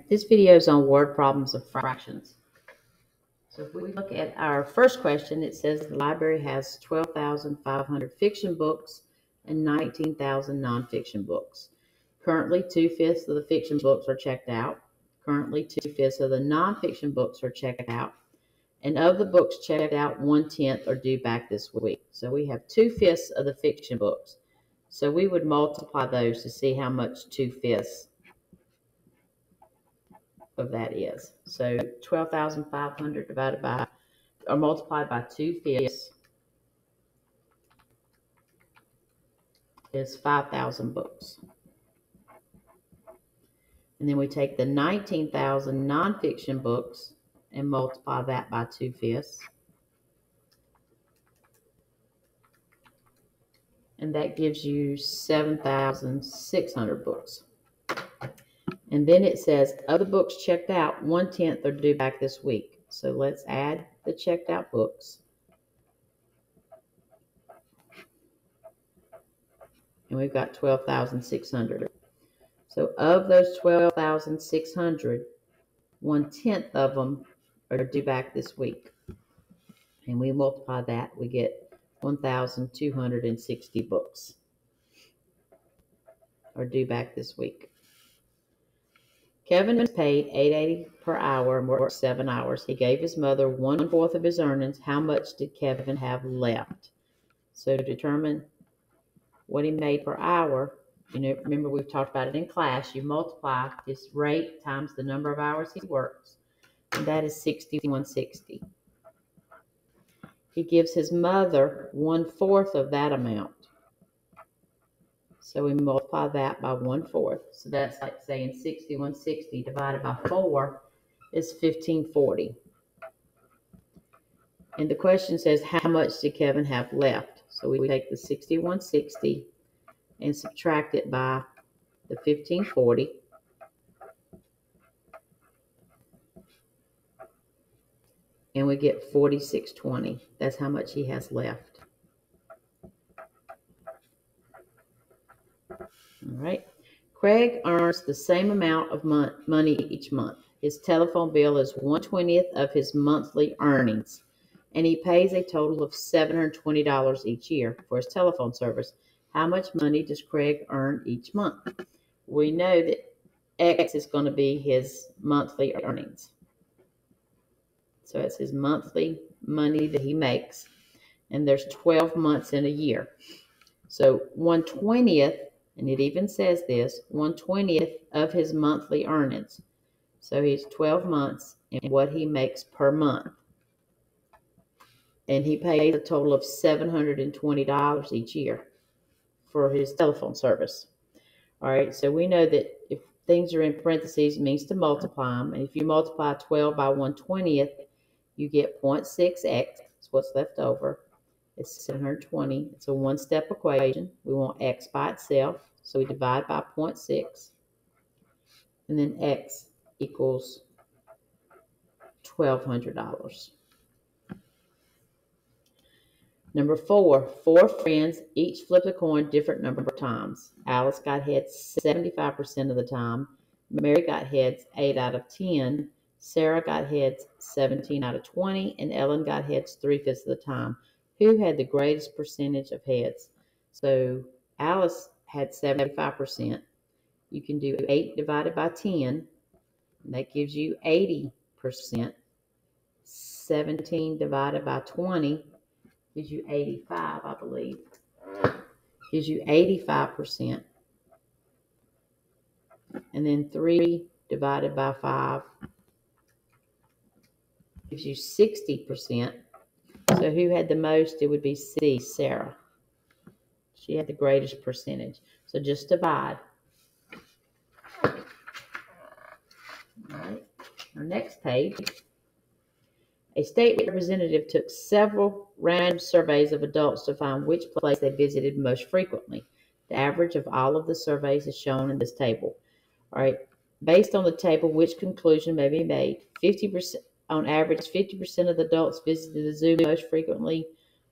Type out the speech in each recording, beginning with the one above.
This video is on word problems of fractions. So if we look at our first question, it says the library has 12,500 fiction books and 19,000 nonfiction books. Currently, 2/5 of the fiction books are checked out. Currently, 2/5 of the nonfiction books are checked out. And of the books checked out, 1/10 are due back this week. So we have 2/5 of the fiction books. So we would multiply those to see how much 2/5 of that is. So 12,500 divided by, or multiplied by 2/5 is 5,000 books. And then we take the 19,000 nonfiction books and multiply that by 2/5. And that gives you 7,600 books. And then it says, other books checked out, 1/10 are due back this week. So let's add the checked out books. And we've got 12,600. So of those 12,600, 1/10 of them are due back this week. And we multiply that, we get 1,260 books are due back this week. Kevin is paid $8.80 per hour and works 7 hours. He gave his mother 1/4 of his earnings. How much did Kevin have left? So to determine what he made per hour, remember we've talked about it in class, you multiply his rate times the number of hours he works, and that is 6160. He gives his mother 1/4 of that amount. So we multiply that by 1/4. So that's like saying 6160 divided by 4 is 1540. And the question says, how much did Kevin have left? So we take the 6160 and subtract it by the 1540. And we get 4620. That's how much he has left. All right. Craig earns the same amount of money each month. His telephone bill is 1/20th of his monthly earnings, and he pays a total of $720 each year for his telephone service. How much money does Craig earn each month? We know that X is going to be his monthly earnings. So it's his monthly money that he makes, and there's 12 months in a year. So 1/20th, and it even says this, 1/20th of his monthly earnings. So he's 12 months and what he makes per month. And he pays a total of $720 each year for his telephone service. All right, so we know that if things are in parentheses, it means to multiply them. And if you multiply 12 by 1/20th, you get 0.6x. That's what's left over. It's 720. It's a one-step equation. We want x by itself, so we divide by 0.6. And then x equals $1,200. Number 4, 4 friends each flipped a coin different number of times. Alice got heads 75% of the time. Mary got heads 8 out of 10. Sarah got heads 17 out of 20. And Ellen got heads 3/5 of the time. Who had the greatest percentage of heads? So Alice had 75%. You can do 8 divided by 10. And that gives you 80%. 17 divided by 20 gives you 85, I believe. Gives you 85%. And then 3 divided by 5 gives you 60%. So who had the most? It would be C, Sarah. She had the greatest percentage. So just divide. All right. Our next page. A state representative took several random surveys of adults to find which place they visited most frequently. The average of all of the surveys is shown in this table. All right. Based on the table, which conclusion may be made? 50%. On average, 50% of the adults visited the zoo most frequently.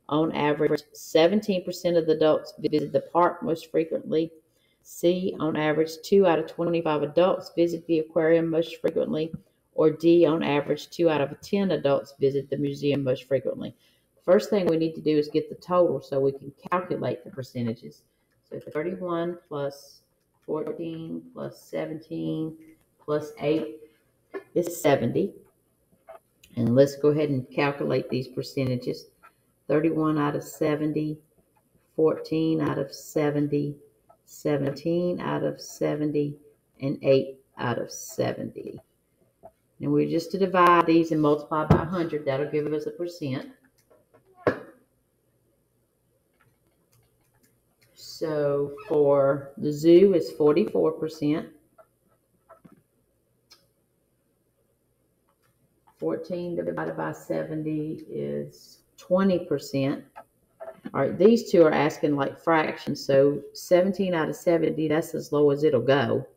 On average, 17% of the adults visited the park most frequently. C, on average, 2 out of 25 adults visit the aquarium most frequently, or D, on average, 2 out of 10 adults visit the museum most frequently. First thing we need to do is get the total so we can calculate the percentages. So 31 plus 14 plus 17 plus 8 is 70. And let's go ahead and calculate these percentages. 31 out of 70, 14 out of 70, 17 out of 70, and 8 out of 70. And we're just to divide these and multiply by 100. That'll give us a percent. So for the zoo is 44%. 14 divided by 70 is 20%. All right, these two are asking like fractions. So 17 out of 70, that's as low as it'll go.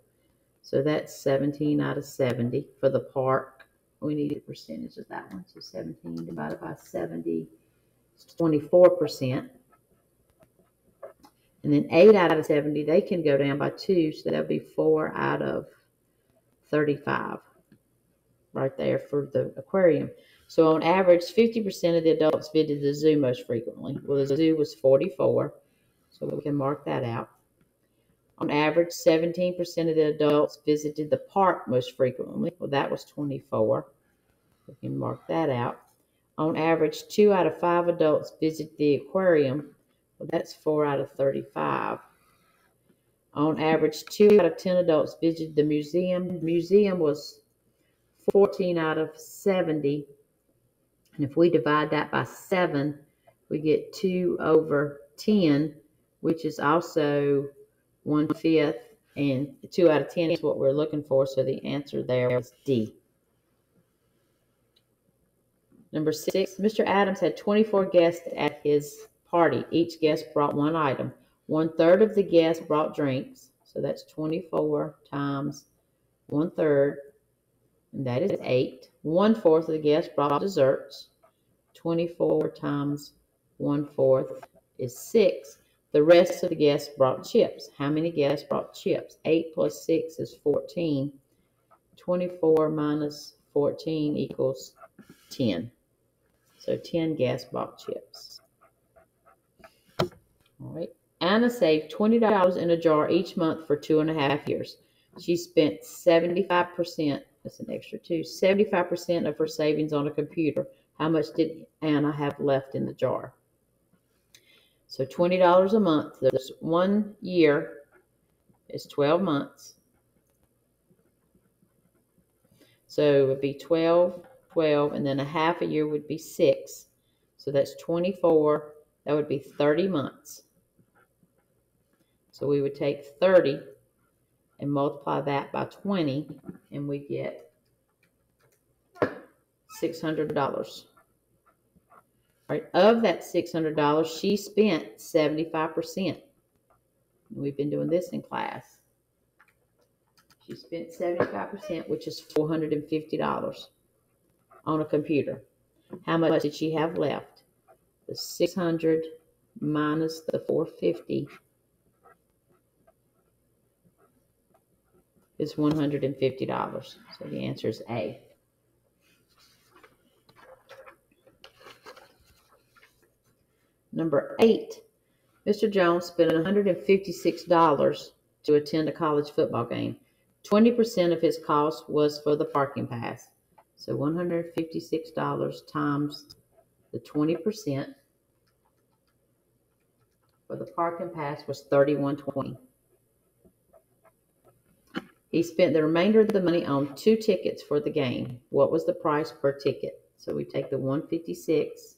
So that's 17 out of 70 for the park. We need a percentage of that one. So 17 divided by 70 is 24%. And then 8 out of 70, they can go down by 2. So that'll be 4 out of 35 right there for the aquarium. So on average, 50% of the adults visit the zoo most frequently. Well, the zoo was 44, so we can mark that out. On average, 17% of the adults visited the park most frequently. Well, that was 24. We can mark that out. On average, 2 out of 5 adults visit the aquarium. Well, that's 4 out of 35. On average, 2 out of 10 adults visited the museum. The museum was 14 out of 70. And if we divide that by 7, we get 2 over 10, which is also 1/5. And 2 out of 10 is what we're looking for. So the answer there is D. Number 6, Mr. Adams had 24 guests at his party. Each guest brought one item. 1/3 of the guests brought drinks. So that's 24 times 1/3. And that is 8. 1/4 of the guests brought desserts. 24 times 1/4 is 6. The rest of the guests brought chips. How many guests brought chips? 8 plus 6 is 14. 24 minus 14 equals 10. So 10 guests bought chips. All right. Anna saved $20 in a jar each month for 2.5 years. She spent 75%, that's an extra 2, 75% of her savings on a computer. How much did Anna have left in the jar? So $20 a month. There's 1 year is 12 months. So it would be 12, 12, and then a half a year would be 6. So that's 24. That would be 30 months. So we would take 30 and multiply that by 20, and we get $600. Right, of that $600, she spent 75%. We've been doing this in class. She spent 75%, which is $450 on a computer. How much did she have left? The 600 minus the 450 is $150. So the answer is A. Number 8, Mr. Jones spent $156 to attend a college football game. 20% of his cost was for the parking pass. So $156 times the 20% for the parking pass was $31.20. He spent the remainder of the money on 2 tickets for the game. What was the price per ticket? So we take the $156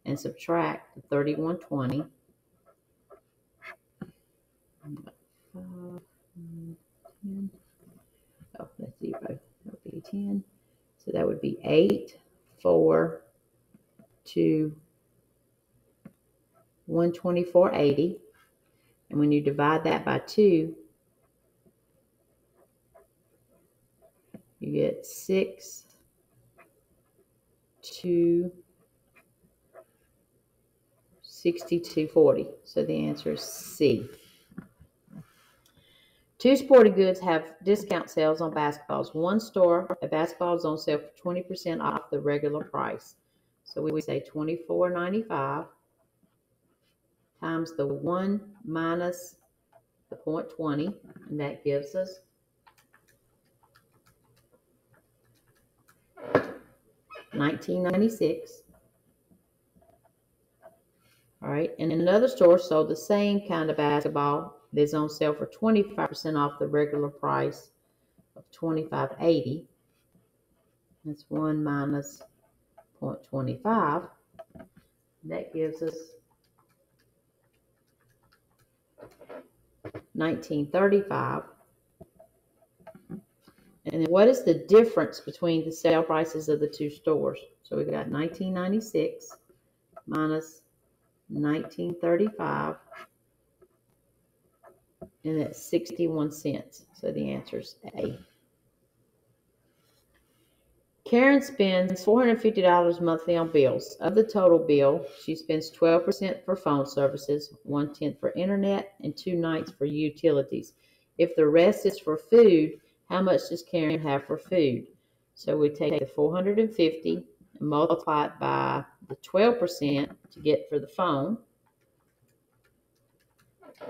and subtract the $31.20. 5, 10. Oh, that's 0. That would be 10. So that would be 8, 4, 2, 124.80. And when you divide that by 2, you get 6, 2, 62.40. So the answer is C. Two sporting goods have discount sales on basketballs. One store, a basketball is on sale for 20% off the regular price. So we say $24.95 times the 1 minus the 0.20, and that gives us $19.96. All right, and another store sold the same kind of basketball that's on sale for 25% off the regular price of $25.80. That's 1 minus 0.25. That gives us $19.35. And then what is the difference between the sale prices of the two stores? So we got $19.96 minus $19.35, and that's 61 cents. So the answer is A. Karen spends $450 monthly on bills. Of the total bill, she spends 12% for phone services, 1/10 for internet, and 2/9 for utilities. If the rest is for food, how much does Karen have for food? So we take the $450 and multiply it by the 12% to get for the phone,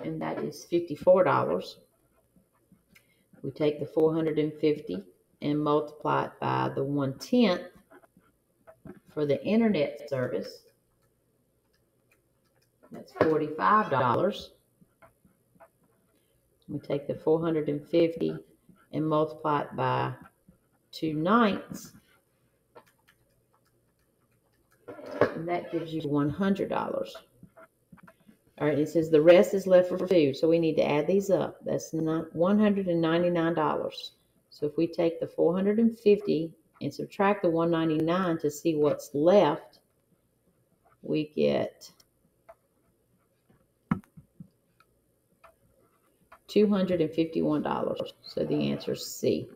and that is $54. We take the $450 and multiply it by the 1/10 for the internet service. That's $45. We take the 450 and multiply it by 2/9, and that gives you $100. All right, it says the rest is left for food, so we need to add these up. That's $199. So if we take the 450 and subtract the 199 to see what's left, we get $251. So the answer is C.